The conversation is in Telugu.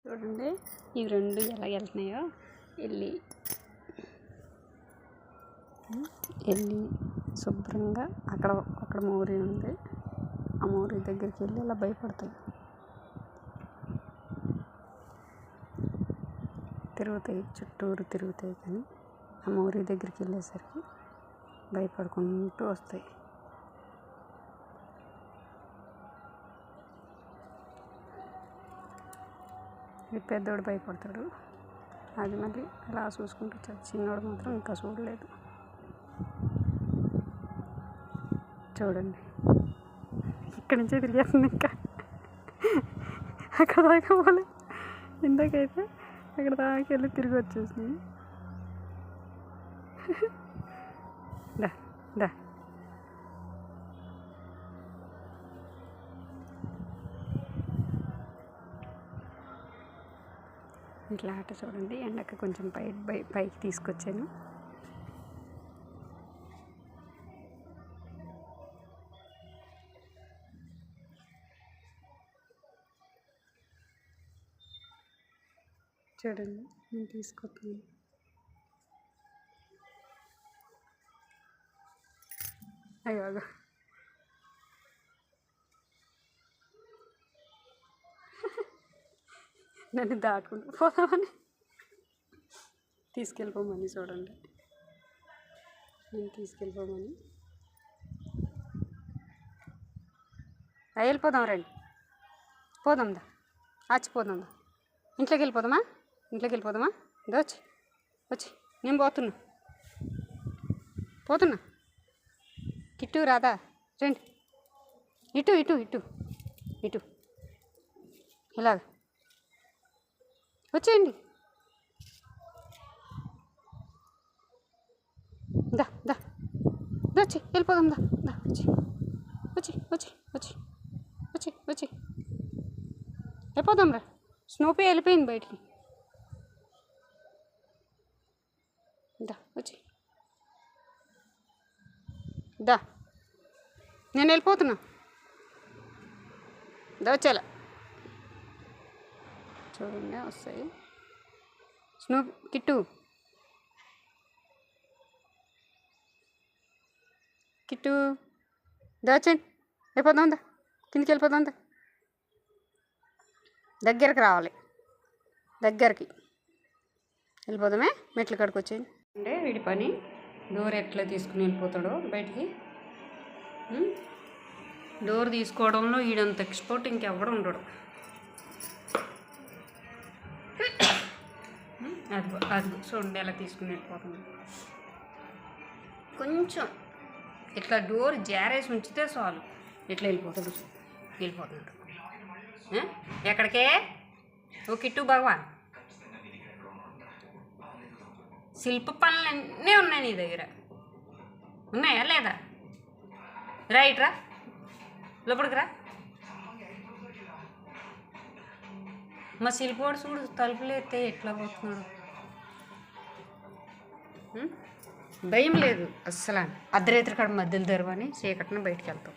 చూడండి ఇవి రెండు ఎలా వెళ్తున్నాయో. వెళ్ళి శుభ్రంగా అక్కడ మోరీ ఉంది, ఆ మోరీ దగ్గరికి వెళ్ళి అలా భయపడతాయి, తిరుగుతాయి, చుట్టూరు తిరుగుతాయి. కానీ ఆ మోరీ దగ్గరికి వెళ్ళేసరికి భయపడుకుంటూ వస్తాయి. ఈ పెద్దోడు భయపడతాడు, అది మళ్ళీ అలా చూసుకుంటూ చిన్నోడు మాత్రం ఇంకా చూడలేదు. చూడండి ఇక్కడి నుంచే తిరిగేస్తుంది, ఇంకా అక్కడ దాకా పోలే. ఇందాకైతే అక్కడ దాకా వెళ్ళి తిరిగి వచ్చేసింది. దా దా ఇట్లా ఆట చూడండి. ఎండక కొంచెం పైకి తీసుకొచ్చాను. చూడండి నేను తీసుకొస్తాను. అయ్యో నన్ను దాటుకుంటూ పోదామని తీసుకెళ్ళిపోమని. చూడండి నేను తీసుకెళ్ళిపోమని. వెళ్ళిపోదాం, రండి పోదాందా, ఆచిపోదాందా, ఇంట్లోకి వెళ్ళిపోదామా వచ్చి వచ్చి నేను పోతున్నా. కిట్టు రాదా, రండి ఇటు ఇటు ఇటు ఇటు ఇలాగ వచ్చేయండి. దా దా వచ్చి వెళ్ళిపోదాం, దా వచ్చి వచ్చి వచ్చి వచ్చి వచ్చి వచ్చి వెళ్ళిపోదాం రా. స్నోపీ వెళ్ళిపోయింది బయటికి. దా వచ్చి దా, నేను వెళ్ళిపోతున్నా. దా వచ్చేలా చూడండి వస్తాయి. కిట్టు కిట్టు దాచండి, వెళ్ళిపోదాం, దా కిందికి వెళ్ళిపోదాం, దా దగ్గరికి రావాలి, దగ్గరికి వెళ్ళిపోదామే. మెట్ల కాడికి వచ్చేయండి. అంటే వీడి పని డోర్ ఎట్లా తీసుకుని వెళ్ళిపోతాడో బయటికి. డోర్ తీసుకోవడంలో వీడంత ఎక్స్పర్ట్ ఇంకెవడు ఉండడు. అది చూడండి ఎలా తీసుకుని వెళ్ళిపోతుంది. కొంచెం ఇట్లా డోర్ జారేసి ఉంచితే చాలు, ఇట్లా వెళ్ళిపోతాడు. ఎక్కడికే ఓ కిట్టు భగవాన్. శిల్ప పనులు అన్నీ ఉన్నాయి నీ దగ్గర, ఉన్నాయా లేదా? రైట్ రా, లోపలికి రా. మా శిల్పోడు చూడు తలుపులు ఎత్తే ఎట్లా పోతున్నాడు. భయం లేదు అస్సలు. అర్ధరాత్రి కాడ మధ్యలో తెరవని చీకటిని బయటికి వెళ్తాం.